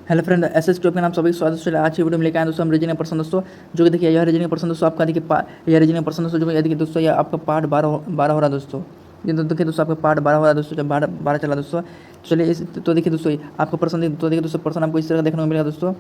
Hello friend, SS tube के नाम सभी स्वागत है। आज की वीडियो में लेकर आए दोस्तों हम रीजनिंग पर्सन दोस्तों, जो कि देखिए यह रीजनिंग पर्सन दोस्तों आपका देखिए यह रीजनिंग पर्सन दोस्तों, जो कि देखिए दोस्तों यह आपका पार्ट 12 हो रहा है दोस्तों। ये तो देखिए दोस्तों आपका पार्ट 12 हो रहा है दोस्तों, जब 12 चला दोस्तों। चलिए इस तो देखिए दोस्तों आपका पर्सन, तो देखिए दोस्तों पर्सन आपको इस तरह का देखने को मिलेगा दोस्तों।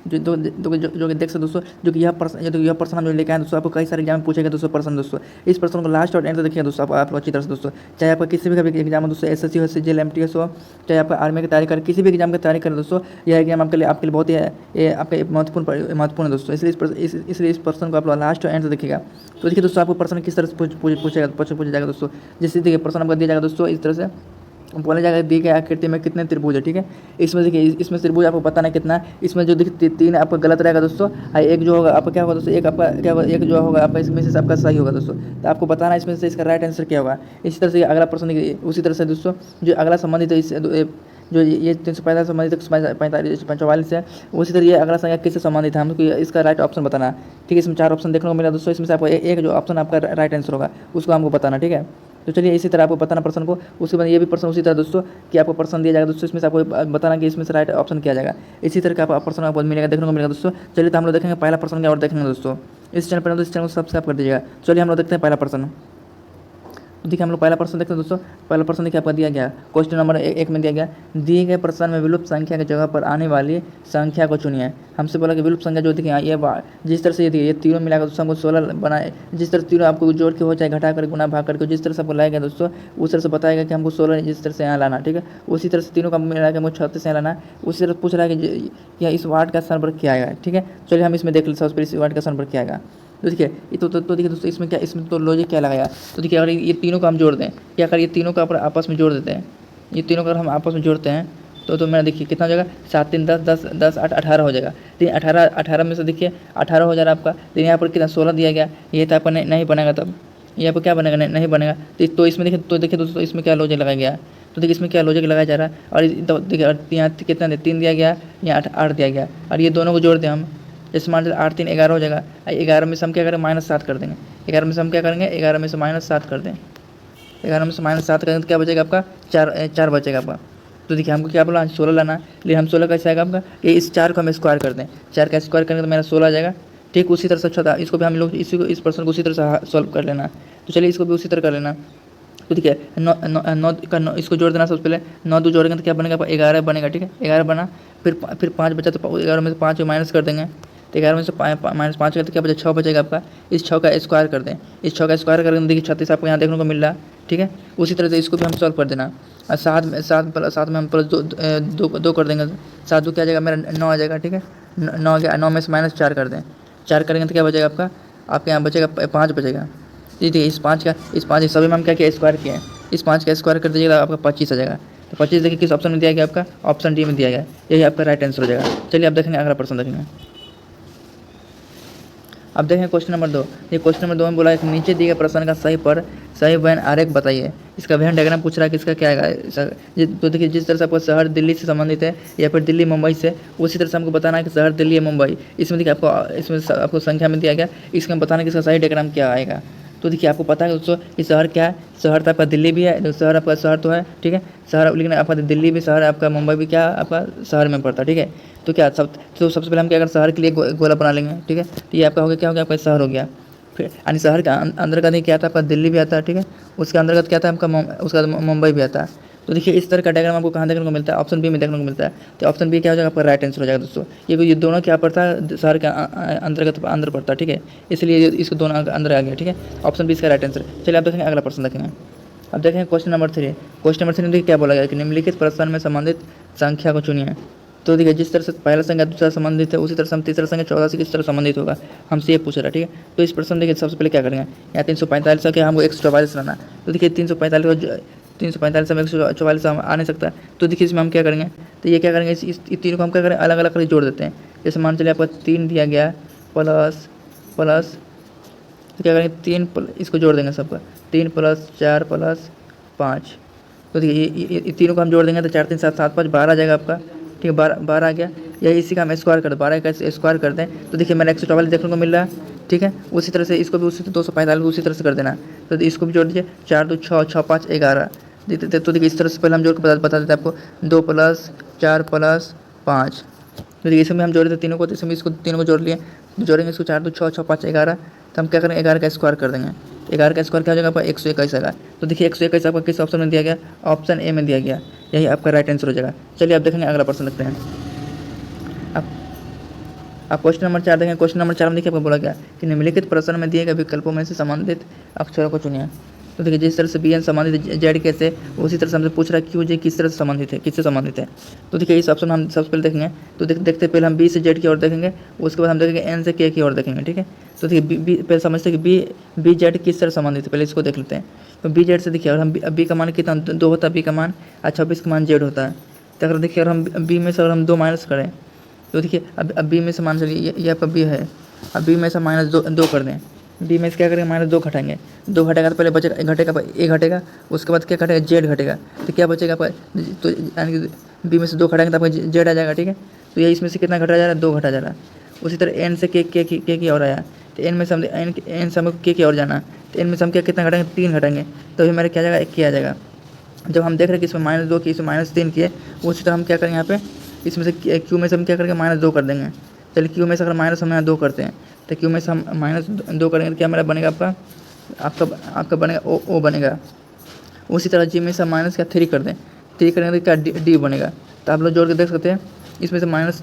जो कि देख सकते दोस्तों, जो कि यह पर्सन हम जो लेके आए दोस्तों, आपको कई सारे एग्जाम में पूछेगा दोस्तों पर्सन दोस्तों। इस पर्सन को लास्ट और एंड तक देखिए दोस्तों, आप अच्छी तरह से दोस्तों। चाहे आपका किसी भी एग्जाम हो दोस्तों, एसएससी हो, सीजीएल, एमटीएस हो, चाहे आपका आर्मी की तैयारी करें, किसी भी एग्जाम की तैयारी करें दोस्तों, यह एग्जाम आपके लिए बहुत ही ये आपका महत्वपूर्ण है दोस्तों। इसलिए इस पर्सन को आप लास्ट और एंड तक देखिएगा। तो देखिए दोस्तों आपको पर्सन किस तरह से पूछा जाएगा दोस्तों। जैसे देखिए पर्सन आपका दिया जाएगा दोस्तों इस तरह से, बोला जाएगा दी गई आकृति में कितने त्रिभुज है, ठीक है। इसमें देखिए इसमें त्रिभुज आपको बताना है कितना है। इसमें जो देखिए तीन आपका गलत रहेगा दोस्तों, और एक जो होगा आपका क्या होगा दोस्तों, एक आपका क्या होगा, एक जो होगा आपका इसमें से आपका सही होगा दोस्तों। तो आपको बताना है इसमें से इसका राइट आंसर क्या होगा। इसी तरह से अगला प्रश्न देखिए, उसी तरह से दोस्तों जो अगला संबंधित है इस जो ये 345 संबंधित 45 है, उसी तरह ये अगला संख्या किससे संबंधित है, हमको इसका राइट ऑप्शन बताना है, ठीक है। इसमें 4 ऑप्शन देखने को मिला दोस्तों, इसमें से आपको एक जो ऑप्शन आपका राइट आंसर होगा उसको हमको बताना, ठीक है। तो चलिए इसी तरह आपको बताना पर्सन को। उसके बाद ये भी पर्सन उसी तरह दोस्तों कि आपको पर्सन दिया जाएगा दोस्तों, इसमें से आपको बताना कि इसमें से राइट ऑप्शन किया जाएगा। इसी तरह का पर्सन आपको मिलेगा, देखने को मिलेगा दोस्तों। चलिए तो हम लोग देखेंगे पहला पर्सन क्या और देखेंगे दोस्तों। इस चैनल पर इस चैनल को सब्सक्राइब कर दीजिएगा। चलिए हम लोग देखते हैं पहला पर्सन। तो देखिए हम लोग पहला प्रश्न देखते हैं दोस्तों। पहला प्रश्न देखिए आपका दिया गया क्वेश्चन नंबर 1 में दिया गया, दिए गए प्रश्न में विलुप्त संख्या की जगह पर आने वाली संख्या को चुनिए। हमसे बोला कि विलुप्त संख्या जो देखिए ये जिस तरह से ये तीनों मिलाकर दोस्तों हमको 16 बनाए, जिस तरह तीनों आपको जोड़ के हो चाहे घटा कर गुना भाग करके जिस तरह से आपको लाएगा दोस्तों, उस तरह से बताएगा कि हमको 16 जिस तरह से यहाँ लाना, ठीक है। उसी तरह से तीनों का मिला के हमको 36 यहाँ लाना। उसी तरह पूछ रहा है कि इस वार्ड का स्थान पर क्या आएगा, ठीक है। चलिए हम इसमें देख लेते हैं सबसे पहले इस वार्ड का स्थान पर क्या आएगा। तो देखिए तो देखिए दोस्तों इसमें तो लॉजिक क्या लगाया। तो देखिए अगर ये तीनों को हम जोड़ दें, क्या अगर ये तीनों का आपस में जोड़ देते हैं, ये तीनों का हम आपस में जोड़ते हैं तो मेरा देखिए कितना हो जाएगा, 7 3 10 10 8 18 हो जाएगा। लेकिन 18 में से देखिए 18 हो जा रहा है आपका, लेकिन यहाँ पर कितना 16 दिया गया, ये तो आपका नहीं बनेगा। तब यहाँ पर क्या बनेगा, नहीं बनेगा। तो इसमें देखिए दोस्तों इसमें क्या लॉजिक लगाया गया। तो देखिए इसमें क्या लॉजिक लगाया जा रहा है। और देखिए यहाँ कितना 3 दिया गया, यहाँ 8 दिया गया, और ये दोनों को जोड़ दें हम, जैसे मान लीजिए 8 3 11 हो जाएगा। 11 में से हम क्या करेंगे, -7 कर देंगे। 11 में से हम क्या करेंगे, 11 में से -7 कर दें। 11 में से -7 करेंगे तो क्या बचेगा आपका, 4 बचेगा आपका। तो देखिए हमको क्या बोला 16 लाना है, लेकिन हम 16 कैसे आएगा आपका, ये इस 4 को हम स्क्वायर कर दें। 4 का स्क्वायर करेंगे तो मेरा 16 आ जाएगा, ठीक। उसी तरह से अच्छा था, इसको भी हम लोग इस प्रश्न को उसी तरह से सॉल्व कर लेना। तो चलिए इसको भी उसी तरह कर लेना। तो ठीक है 9 इसको जोड़ देना। सबसे पहले 9 2 जोड़ेंगे तो क्या बनेगा, 11 बनेगा, ठीक है। 11 बना, फिर 5 बचा, तो 11 में से 5 माइनस कर देंगे। तो 11 में से -5 करें तो क्या बचा, 6 बचेगा आपका। इस 6 का स्क्वायर कर दें। इस 6 का स्क्वायर करेंगे देखिए 36 आपको यहाँ देखने को मिल रहा है, ठीक है। उसी तरह से इसको भी हम सॉल्व कर देना। और साथ में हम प्लस 2 कर देंगे। 7 2 क्या आ जाएगा, मेरा 9 आ जाएगा, ठीक है। 9 आ गया, 9 में से -4 कर दें। 4 करेंगे तो क्या बचेगा आपके यहाँ बचेगा 5 बचेगा। ठीक है, इस 5 सभी में हम क्या किया, स्क्वायर किया है। इस 5 का स्क्वायर कर दीजिएगा आपका 25 आ जाएगा। तो 25 देखिए किस ऑप्शन में दिया गया आपका, ऑप्शन डी में दिया गया। यही आपका राइट आंसर हो जाएगा। चलिए आप देखेंगे अगला प्रश्न देखेंगे। अब देखें क्वेश्चन नंबर 2। ये क्वेश्चन नंबर 2 में बोला है कि नीचे दिए गए प्रश्न का सही वेन आरेख बताइए। इसका वेन डायग्राम पूछ रहा है कि इसका क्या आएगा। तो देखिए जिस तरह से आपको शहर दिल्ली से संबंधित है या फिर दिल्ली मुंबई से, उसी तरह से हमको बताना है कि शहर दिल्ली या मुंबई। इसमें देखिए आपको संख्या में दिया गया, इसका बताना है कि इसका सही डायग्राम क्या आएगा। तो देखिए आपको पता है दोस्तों ये शहर क्या है, शहर तो आपका दिल्ली भी है, शहर आपका शहर तो है, ठीक है शहर, लेकिन आपका दिल्ली भी शहर है, आपका मुंबई भी क्या आपका शहर में पड़ता है, ठीक है। तो सबसे पहले हम क्या करें, शहर के लिए गोला बना लेंगे, ठीक है। तो ये आपका हो गया, क्या हो गया, आपका शहर हो गया। फिर यानी शहर का अंदर का नहीं क्या था, आपका दिल्ली भी आता है, ठीक है। उसके अंतर्गत क्या था आपका उसका मुंबई भी आता है। तो देखिए इस तरह का डायग्राम आपको कहाँ देखने को मिलता है, ऑप्शन बी में देखने को मिलता है। तो ऑप्शन बी क्या हो जाएगा, आपका राइट आंसर हो जाएगा दोस्तों। ये दोनों क्या पड़ता है, शहर के अंतर्गत अंदर पड़ता है, ठीक है। इसलिए इसको दोनों अंदर आ गया, ठीक है। ऑप्शन बी इसका राइट आंसर। चलिए आप देखेंगे अगला प्रश्न देखेंगे। अब देखेंगे क्वेश्चन नंबर 3। क्वेश्चन नंबर 3 में देखिए क्या बोला गया कि निम्नलिखित प्रश्न में संबंधित संख्या को चुनिए। तो देखिए जिस तरह से पहला संख्या दूसरा संबंधित है, उसी तरह से हम तीसरा संख्या 14 से किस तरह संबंधित होगा, हमसे ये पूछ रहा है, ठीक है। तो इस प्रश्न में देखिए सबसे पहले क्या करेंगे, यहाँ 345 का क्या हमको 144 लाना। तो देखिए 345 में 144 आ नहीं सकता। तो देखिए इसमें हम क्या करेंगे, तो ये क्या करेंगे, इस तीनों को हम क्या करें, अलग अलग करके जोड़ देते हैं। जैसे मान चलिए आपका 3 दिया गया प्लस तो क्या करेंगे, इसको जोड़ देंगे सबका, 3 + 4 + 5। तो देखिए ये तीनों को हम जोड़ देंगे तो 4 3 7 7 5 12 आ जाएगा आपका, ठीक है। 12 आ गया। यही इसी का हम स्क्वायर कर दें, 12 का स्क्वायर कर दें तो देखिए मेरा 144 देखने को मिल रहा है, ठीक है। उसी तरह से इसको भी उसी 245 उसी तरह से कर देना। तो इसको भी जोड़ दीजिए, 4 2 6 6 5 11। तो देखिए इस तरह से पहले हम जोड़ के बता देते हैं आपको, 2 + 4 + 5 तो देखिए इसमें हम जोड़े थे तीनों को, तो इसमें इसको तीनों को जोड़ लिए, जोड़ेंगे इसको 4 2 6 6 5 11, तो हम क्या करेंगे 11 का स्क्वायर कर देंगे। 11 का स्क्वायर क्या हो जाएगा आपका 121 आएगा। तो देखिए 121 आपका किस ऑप्शन में दिया गया, ऑप्शन ए में दिया गया, यही आपका राइट आंसर हो जाएगा। चलिए आप देखेंगे अगला प्रश्न लगते हैं। आप क्वेश्चन नंबर 4 देखें। क्वेश्चन नंबर 4 में देखिए आपको बोला गया कि निम्नलिखित प्रश्न में दिए गए विकल्पों में से संबंधित अक्षरों को चुनिए। तो देखिए जिस तरह से बी एन संबंधित है जेड कैसे, उसी तरह से हमसे पूछ रहा है क्यू जे किस तरह से संबंधित है, किससे संबंधित है। तो देखिए इस ऑप्शन में हम सबसे पहले देखेंगे, तो देखते पहले हम बी से जेड की ओर देखेंगे, उसके बाद हम देखेंगे एन से के की ओर देखेंगे, ठीक है। तो देखिए बी पहले समझते हैं कि बी जेड किस तरह संबंधित है, पहले इसको देख लेते हैं। तो बी जेड से देखिए, अगर हम बी का मान कितना 2 होता है, बी का मान 26 का मान जेड होता है। तो अगर देखिए अगर हम बी में से अगर हम 2 माइनस करें, तो देखिए अब बी में से मान चलिए ये आपका बी है, अब बी में से माइनस दो कर दें, बी में से क्या करेंगे माइनस 2 घटाएंगे, 2 घटेगा तो पहले बचेगा घटेगा ए घटेगा, उसके बाद क्या घटेगा जेड घटेगा, तो क्या बचेगा आपका, तो यानी कि बी में से 2 घटाएंगे तो आपका जेड आ जाएगा, ठीक है। तो ये इसमें से कितना घटा जा रहा है, 2 घटा जा रहा है। उसी तरह एन से के की और आया, तो एन में से हम एन से हमको के की और जाना, तो एन में से हम क्या कितना घटाएंगे 3 घटाएंगे, तो हमारे क्या जाएगा 1 आ जाएगा। जब हम देख रहे हैं कि इसमें -2 की इसमें -3 की है, उसी तरह हम क्या करेंगे यहाँ पे इसमें से क्यू में से हम क्या करेंगे -2 कर देंगे। चलिए क्यू में से अगर माइनस हम यहाँ 2 करते हैं, तो क्यू में से हम -2 करेंगे तो क्या मेरा बनेगा आपका बनेगा ओ बनेगा। उसी तरह जी में से माइनस क्या 3 कर दें, 3 करेंगे तो क्या डी बनेगा। तो आप लोग जोड़ के देख सकते हैं, इसमें से माइनस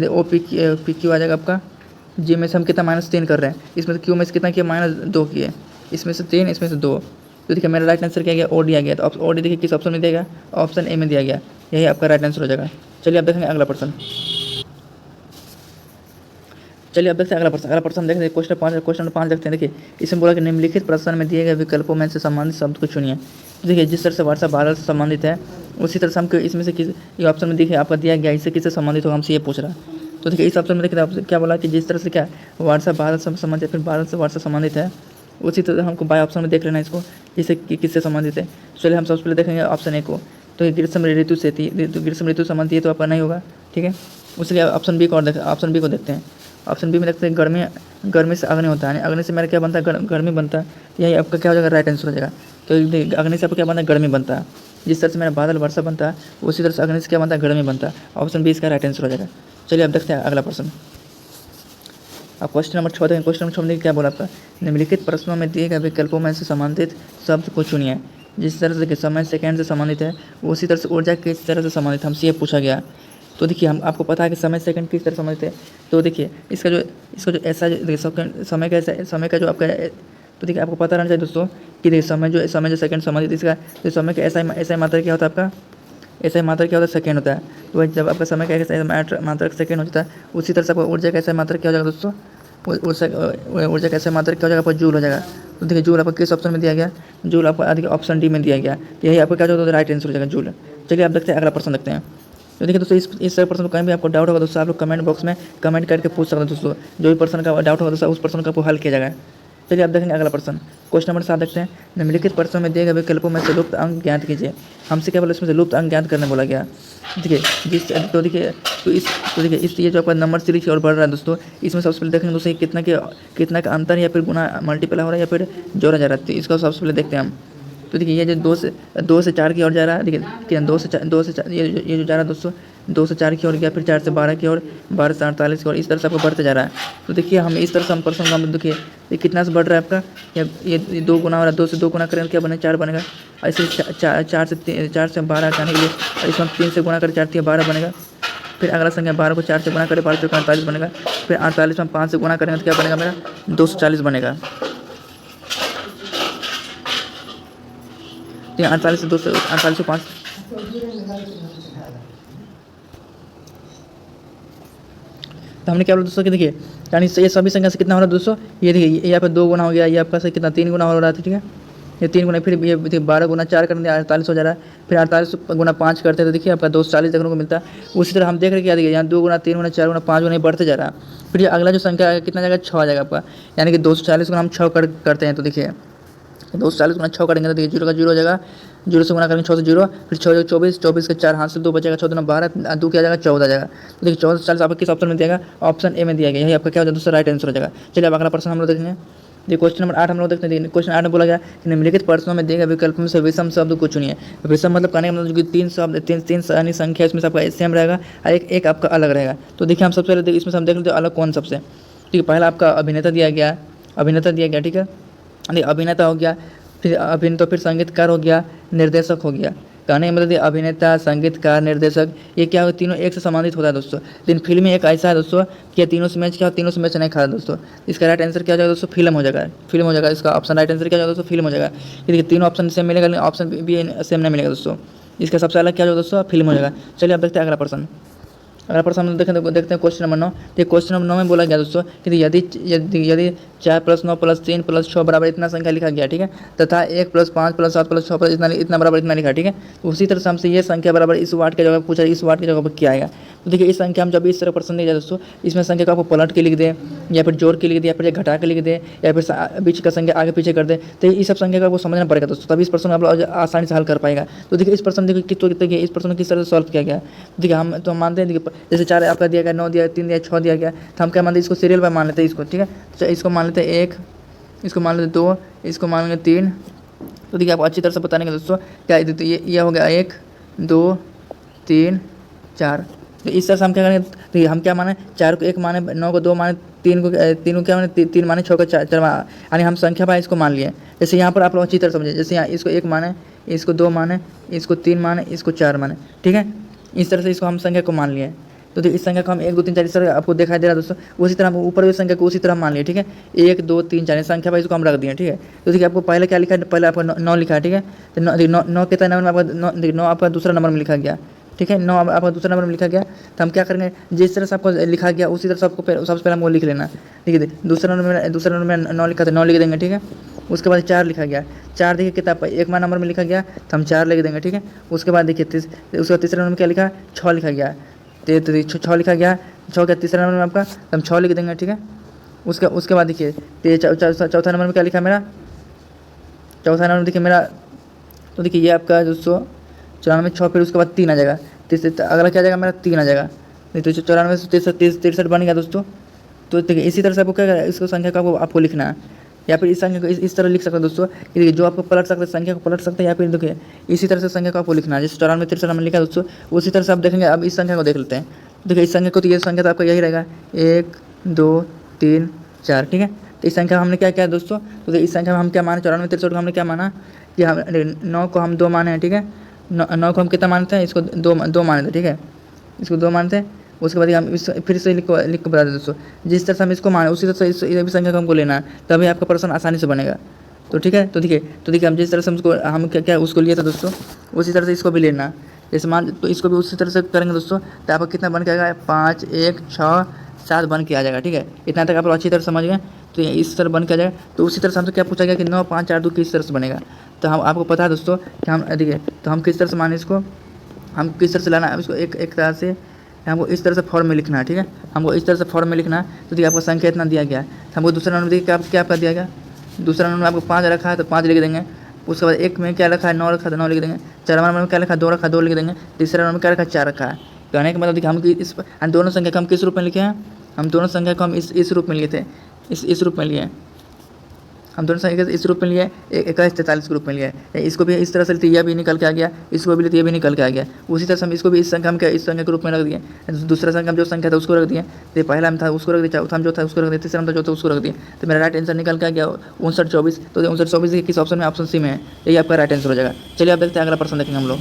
ओ पी क्यू आ जाएगा आपका। जी में से हम कितना -3 कर रहे हैं, इसमें से क्यू में से कितना किया -2 किए, इसमें से 3 इसमें से 2, तो देखिए मेरा राइट आंसर क्या गया, ओ डी आ गया। तो ओ डी देखिए किस ऑप्शन में दिया, ऑप्शन ए में दिया गया, यही आपका राइट आंसर हो जाएगा। चलिए आप देखेंगे अगला प्रश्न। चलिए अब देखते हैं अगला प्रश्न देखते हैं। क्वेश्चन नंबर 5 देखते हैं। देखिए इसमें बोला कि निम्नलिखित प्रश्न में दिए गए विकल्पों में से संबंधित शब्द को चुनिए। देखिए जिस तरह से वर्षा बादल से संबंधित है, उसी तरह से हमको इसमें से किस ये ऑप्शन में देखिए आपका दिया गया, इससे किससे संबंधित होगा हमसे ये पूछ रहा है। तो देखिए इस ऑप्शन में देखिए आपसे क्या बोला कि जिस तरह से क्या वर्षा बादल से संबंधित है, फिर बादल से वर्षा संबंधित है, उसी तरह हमको बाय ऑप्शन में देख लेना है इसको, जिससे किससे संबंधित है। चलिए हम सबसे पहले देखेंगे ऑप्शन ए को। तो ये ग्रीष्म ऋतु से थी, ग्रीष्म ऋतु संबंधी है, तो आपका नहीं होगा, ठीक है। उसलिए ऑप्शन बी को देखते हैं। ऑप्शन बी में देखते हैं गर्मी से अग्नि होता है, अग्नि से मेरा क्या बनता है, गर्मी बनता है। यही आपका क्या हो जाएगा, राइट आंसर हो जाएगा। तो अग्नि से आपको क्या बनता है, गर्मी बनता है। जिस तरह से मेरा बादल वर्षा बनता है, उसी तरह से अग्नि से क्या बनता है, गर्मी बनता है। ऑप्शन बी इसका राइट आंसर हो जाएगा। चलिए अब देखते हैं अगला प्रश्न। अब क्वेश्चन नंबर 6 देखें। क्वेश्चन नंबर 6 में क्या बोला आपका, निम्नलिखित प्रश्नों में दिए गए विकल्पों में से संबंधित शब्द को चुनिए। जिस तरह से समय सेकंड से संबंधित है, उसी तरह से ऊर्जा किस तरह से संबंधित, हमसे ये पूछा गया। तो देखिए हम आपको पता है कि समय सेकंड किस तरह संबंधित है। तो देखिए इसका जो ऐसा समय का जो आपका, तो देखिए आपको पता रहना चाहिए दोस्तों कि देखिए समय जो सेकंड संबंधित, इसका जो समय का ऐसा मात्रा क्या होता है आपका, ऐसा मात्रा क्या होता है, सेकंड होता है। तो जब आपका समय का ऐसा मात्रा सेकंड होता है, उसी तरह से आपको ऊर्जा का ऐसा मात्रा क्या हो जाएगा दोस्तों, ऊर्जा का ऐसा मात्रा क्या हो जाएगा, आपका जूल हो जाएगा। तो देखिए जूल आपको किस ऑप्शन में दिया गया, जूल आपको देखिए ऑप्शन डी में दिया गया, यही आपको क्या होगा, राइट आंसर हो जाएगा जूल। चलिए आप देखते हैं अगला प्रश्न देखते हैं। तो देखिए दोस्तों इस प्रश्न को कहीं भी आपको डाउट होगा दोस्तों, आप लोग कमेंट बॉक्स में कमेंट करके पूछ सकते हैं दोस्तों। जो भी प्रश्न का डाउट होगा दोस्तों, उस प्रश्न का आपको हल किया जाएगा। चलिए आप देखेंगे अगला प्रश्न। क्वेश्चन नंबर 7 देखते हैं। निम्नलिखित प्रश्नों में दिए गए विकल्पों में से लुप्त अंक ज्ञात कीजिए। हमसे क्या बोला, इसमें से लुप्त अंक ज्ञात करने बोला गया। देखिए देखिए इस ये जो आपका नंबर सीरीज और बढ़ रहा है दोस्तों, इसमें सबसे पहले देखेंगे दोस्तों कितना का अंतर या फिर गुना मल्टीप्लाई हो रहा है या फिर जोड़ा जा रहा है। तो इसका सबसे पहले देखते हैं हम। तो देखिए ये जो 2 से 4 की ओर जा रहा है, देखिए 2 से 4 ये जो जा रहा है दोस्तों, 2 से 4 की ओर गया, फिर 4 से 12 की ओर, 12 से 48 की ओर, इस तरह से आपको बढ़ते जा रहा है। तो देखिए हम इस तरह से हम प्रश्न का देखिए ये कितना से बढ़ रहा है आपका, ये 2 गुना हो रहा है, 2 से 2 गुना करेंगे क्या बने 4 बनेगा। ऐसे 4 से 12 जाने के लिए इसमें 3 से गुना करें, 4 से 12 बनेगा। फिर अगला संख्या 12 को 4 से गुना करें, 12 से 48 बनेगा। फिर 48 में 5 से गुना करेंगे तो क्या बनेगा मेरा 240 बनेगा। 48 से 48 से 5, तो हमने क्या बोला दोस्तों कि देखिए यानी ये सभी संख्या से कितना हो रहा है दोस्तों, ये देखिए ये यहाँ पे 2 गुना हो गया, ये आपका से कितना 3 गुना हो रहा था, ठीक है। ये 3 गुना, फिर ये देखिए 12 गुना 4 करने 48 हो जा रहा है। फिर 48 गुना 5 करते हैं तो देखिए आपका 240 देखने को मिलता है। उसी तरह हम देख रहे हैं क्या देखिए यहाँ 2 गुना 3 गुना 4 गुना 5 गुना बढ़ते जा रहा है। फिर ये अगला जो संख्या है कितना जाएगा 6 आ जाएगा आपका, यानी कि 240 गुना हम 6 करते हैं। तो देखिए 240 गुना 6 करेंगे तो देखिए 0 का 0 हो जाएगा, 0 से गुना करेंगे 6 से 0, फिर 6 24, 24 के 4 हाथ से 2 बचेगा, 14 12, 2 क्या जाएगा 14 जाएगा। तो देखिए 14 40 आपको किस ऑप्शन में दिया गया, ऑप्शन ए में दिया गया, यही आपका क्या हो जाएगा दोस्तों, राइट आंसर हो जाएगा। चलिए अब अगला प्रश्न हम लोग देखेंगे। ये क्वेश्चन नंबर 8 हम लोग देखते हैं। क्वेश्चन 8 में बोला गया कि निम्नलिखित प्रश्नों में दिए गए विकल्प में से विषम शब्द को चुनिए। विषम मतलब कहने का मतलब जो कि तीन शब्द तीन यानी संख्या इसमें से आपका सेम रहेगा और एक आपका अलग रहेगा। तो देखिए हम सबसे पहले इसमें से हम देख लेते हैं अलग कौन सबसे। ठीक है, पहला आपका अभिनेता दिया गया, ठीक है। अभिनेता हो गया, फिर अभिनेता, फिर संगीतकार हो गया, निर्देशक हो गया। कहने का मतलब अभिनेता, संगीतकार, निर्देशक, ये क्या होगा, तीनों एक से संबंधित होता है दोस्तों। लेकिन फिल्म में एक ऐसा है दोस्तों कि तीनों से मैच क्या, तीनों से मैच नहीं खाता दोस्तों। इसका राइट आंसर क्या हो जाएगा दोस्तों, फिल्म हो जाएगा, फिल्म हो जाएगा। इसका ऑप्शन राइट आंसर क्या हो जाएगा दोस्तों, फिल्म हो जाएगा। देखिए तीनों ऑप्शन सेम मिलेगा, लेकिन ऑप्शन भी सेम नहीं मिलेगा दोस्तों। इसका सबसे अलग क्या हो जाएगा दोस्तों, फिल्म हो जाएगा। चलिए अब देखते हैं अगला प्रश्न। अगला प्रश्न हम देखते हैं क्वेश्चन नंबर 9। तो क्वेश्चन नंबर 9 में बोला गया दोस्तों कि यदि 4 + 9 + 3 + 6 बराबर इतना संख्या लिखा गया, ठीक है, तथा 1 + 5 + 7 + 6 इतना बराबर इतना लिखा, ठीक है। तो उसी तरह से हमसे ये संख्या बराबर इस वाट की जगह पूछा, इस वाट की जगह पर क्या आएगा। तो देखिए इस संख्या हम जब इस तरह प्रश्न दिया जाए दोस्तों, इसमें संख्या को आपको पलट के लिख दे, या फिर जोड़ के लिख दे, या फिर घटा के लिख दे, या फिर बीच का संख्या आगे पीछे कर दे, तो इस सब संख्या को आपको समझना पड़ेगा दोस्तों, तभी इस प्रश्न आप लोग आसानी से हल कर पाएगा। तो देखिए इस प्रश्न देखिए कितने इस प्रश्न किस तरह से सॉल्व किया गया। देखिए हम मानते हैं, देखिए जैसे 4 आपका दिया गया, 9 दिया, 3 दिया, 6 दिया गया, तो हम क्या मानते हैं, इसको सीरियल बाय मान लेते हैं इसको, ठीक है। तो इसको मान लेते हैं 1, इसको मान लेते 2, इसको मान लेंगे 3। तो देखिए आपको अच्छी तरह से बताने का दोस्तों क्या, तो ये हो गया 1 2 3 4। तो इस तरह से हम क्या करेंगे, तो हम क्या माने, 4 को 1 माने, 9 को 2 माने, 3 को क्या माने, 3 माने, 6 को 4 माने, यानी हम संख्या भाई इसको मान लिए। जैसे यहाँ पर आप लोग अच्छी तरह समझे, जैसे यहाँ इसको 1 माने, इसको 2 माने, इसको 3 माने, इसको 4 माने, ठीक है। इस तरह से इसको हम संख्या को मान लिए। तो इस संख्या को हम 1 2 3 4 इस तरह आपको दिखाई दे रहा है दोस्तों। उसी तरह हम ऊपर भी संख्या को उसी तरह मान लिए, ठीक है। 1 2 3 4 संख्या भाई इसको हम रख दिए, ठीक है। तो देखिए आपको पहले क्या लिखा है, पहले आपका 9 लिखा है, ठीक है। तो 9 कितना नंबर में आपका, 9 आपका दूसरा नंबर में लिखा गया, ठीक है। 9 आपका दूसरा नंबर में लिखा गया। तो हम क्या करेंगे, जिस तरह से आपको लिखा गया उसी तरह से आपको सबसे पहले हमको लिख लेना। देखिए दूसरा नंबर में 9 लिखा था, 9 लिख देंगे, ठीक है। उसके बाद 4 लिखा गया, 4 देखिए कितना 1 नंबर में लिखा गया, तो हम 4 लिख देंगे, ठीक है। उसके बाद देखिए उसके बाद तीसरे नंबर में क्या लिखा, 6 लिखा गया, 6 लिखा गया, 6 का तीसरा नंबर में आपका, तो हम 6 लिख देंगे, ठीक है। उसके बाद देखिए चौथा नंबर में क्या लिखा मेरा, चौथा नंबर देखिए मेरा, तो देखिए ये आपका दोस्तों 94 6, फिर उसके बाद 3 आ जाएगा, अगला क्या आ जाएगा मेरा, 3 आ जाएगा। नहीं तो 94 से 63 बन गया दोस्तों। तो देखिए इसी तरह से आपको क्या करना है, इसको संख्या को आपको लिखना है, या फिर इस संख्या को इस तरह लिख सकते हैं दोस्तों कि देखिए जो आपको पलट सकते हैं, संख्या को पलट सकते हैं, या फिर देखिए इसी तरह से संख्या को आपको लिखना है। जैसे 94 63 हमने लिखा दोस्तों, उसी तरह से आप देखेंगे। अब इस संख्या को देख लेते हैं। देखिए इस संख्या को, तो ये संख्या तो आपका यही रहेगा 1 2 3 4, ठीक है। तो इस संख्या हमने क्या किया दोस्तों, तो इस संख्या में हम क्या माने, 94 63 को हमने क्या माना कि हम 9 को हम 2 माने हैं, ठीक है। 9 को हम कितना मानते हैं, इसको 2 माने थे, ठीक है, इसको 2 मानते हैं। उसके बाद हम इस फिर से लिख के बता दें दोस्तों, जिस तरह से हम इसको माने उसी तरह से इस संख्या को हमको लेना है, तभी आपका प्रश्न आसानी से बनेगा। तो ठीक है, तो देखिए हम जिस तरह से हम क्या उसको लिए था दोस्तों, उसी तरह से इसको भी लेना है। जैसे मान, तो इसको भी उसी तरह से करेंगे दोस्तों, तो आपका कितना बन के आएगा, 5 1 6 7 बन के आ जाएगा, ठीक है। इतना तक आप लोग अच्छी तरह समझ गए। तो इस तरह बन के आ जाएगा। तो उसी तरह से हमसे क्या पूछा गया कि 9 5 4 2 किस तरह से बनेगा। तो हम आपको पता है दोस्तों कि हम देखिए, तो हम किस तरह से माने इसको, हम किस तरह से लाना है इसको, एक तरह से हमको इस तरह से फॉर्म में लिखना है, ठीक है। हमको इस तरह से फॉर्म में लिखना है। तो देखिए आपका संख्या इतना दिया गया है, तो हमको दूसरा नंबर देखिए क्या आपका दिया गया, दूसरा नंबर में आपको 5 रखा है, तो 5 लिख देंगे। उसके बाद 1 में क्या रखा है, 9 रखा है, तो 9 लिख देंगे। 4 नंबर में क्या रखा है, 2 रखा है, 2 लिख देंगे। तीसरा नंबर में क्या रखा है, 4 रखा है। कहने का मतलब देखिए हम इस दोनों संख्या को हम किस रूप में लिखे हैं, हम दोनों संख्या को हम इस रूप में लिए थे, इस रूप में लिए, हम दोनों संख्या इस रूप में लिए 21 43 के रूप में लिया है। इसको भी इस तरह से यह भी निकल के आ गया, इसको भी ये भी निकल के आ गया। उसी तरह से हम इसको भी इस संख्या हम क्या इस संख्या के रूप में रख दिए। दूसरा संख्या जो संख्या था उसको रख दिए, तो पहला हम था उसको रख दिया, चौथा हम जो था उसको रख दिया, तीसरा हम था जो था उसको रख दिया। तो मेरा राइट आंसर निकल के आ गया 59 24। तो 59 24 किस ऑप्शन में, ऑप्शन सी में है, यही आपका राइट आंसर हो जाएगा। चलिए आप देखते हैं अगला प्रश्न देखेंगे हम लोग।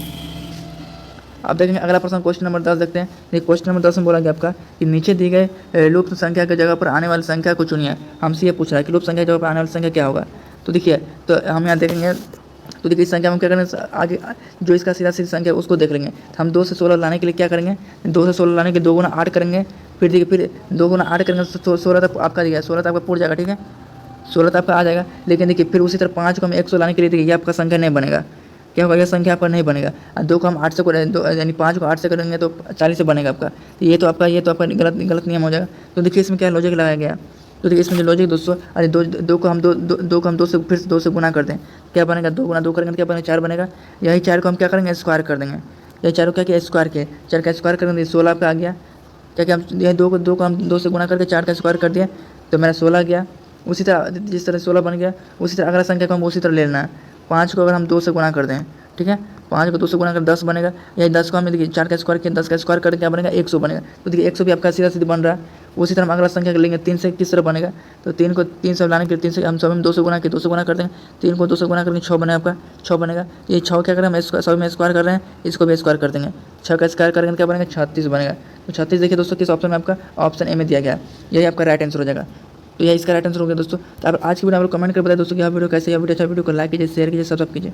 आप देखेंगे अगला प्रश्न क्वेश्चन नंबर 10 देखते हैं। ये क्वेश्चन नंबर 10 में बोला गया आपका कि नीचे दी गए लुप्त संख्या की जगह पर आने वाली संख्या को चुनिए। हमसे ये पूछ रहा है कि लुप्त संख्या की जगह पर आने वाली संख्या क्या होगा। तो देखिए, तो हम यहाँ देखेंगे, तो देखिए इस संख्या में क्या करेंगे, आगे जो इसका सीधा सीधी संख्या उसको देख लेंगे। तो हम 2 से 16 लाने के लिए क्या करेंगे, 2 से 16 लाने के 2 गुना 8 करेंगे। फिर देखिए फिर 2 गुना 8 करेंगे तो 16 तक आपका दिया, 16 तक आपका पूरा जाएगा, ठीक है, 16 तक आपका आ जाएगा। लेकिन देखिए फिर उसी तरह 5 को हम 100 लाने के लिए देखिए ये आपका संख्या नहीं बनेगा, क्या होगा, यह संख्या आपका नहीं बनेगा। और 2 को हम 8 से यानी 5 को 8 से करेंगे तो 40 से बनेगा आपका। तो ये तो आपका गलत नियम हो जाएगा। तो देखिए इसमें क्या लॉजिक लगाया गया। तो देखिए इसमें जो लॉजिक दोस्तों, अरे दो को हम 2 से फिर से 2 से गुना करते हैं, क्या बनेगा, 2 गुना 2 करेंगे तो क्या बनेगा, 4 बनेगा। यही 4 को हम क्या करेंगे, स्क्वायर कर देंगे। यही 4 को क्या किया, स्क्वायर किया, 4 का स्क्वायर करेंगे 16 आपका आ गया। क्या कि हम यही 2 को हम 2 से गुना करके 4 का स्क्वायर कर दिया, तो मेरा 16 गया। उसी तरह जिस तरह 16 बन गया, उसी तरह अगला संख्या को हम उसी तरह ले लेना है। 5 को अगर हम 2 से गुणा कर दें, ठीक है, 5 को 2 से गुणा कर 10 बनेगा। या 10 को हमें देखिए 4 का स्क्वायर किया, 10 का स्क्वायर करके क्या बनेगा 100 बनेगा। तो देखिए 100 भी आपका सीधा सीधा बन रहा है। उसी तरह हम अगला संख्या लेंगे 3 से किस तरह बनेगा, तो 3 को 3 से लाने के लिए 3 से हम सब में 2 से गुणा किए, 2 से गुणा कर देंगे। 3 को 2 से गुणा करके 6 बनेगा, आपका 6 बनेगा। ये 6 क्या करें हम सभी में स्क्वायर कर रहे हैं, इसको भी स्क्वायर कर देंगे। 6 का स्क्वायर करेंगे क्या बनेगा 36 बनेगा। तो 36 देखिए दोस्तों किस ऑप्शन में, आपका ऑप्शन ए में दिया गया है। यही आपका राइट आंसर हो जाएगा। तो यही इसका राइट आंसर हो गया दोस्तों। तो आप आज की वीडियो आप लोग कमेंट कर बताए दोस्तों कि यह वीडियो कैसे, यह वीडियो अच्छा वीडियो को लाइक कीजिए, शेयर कीजिए, सब्सक्राइब कीजिए।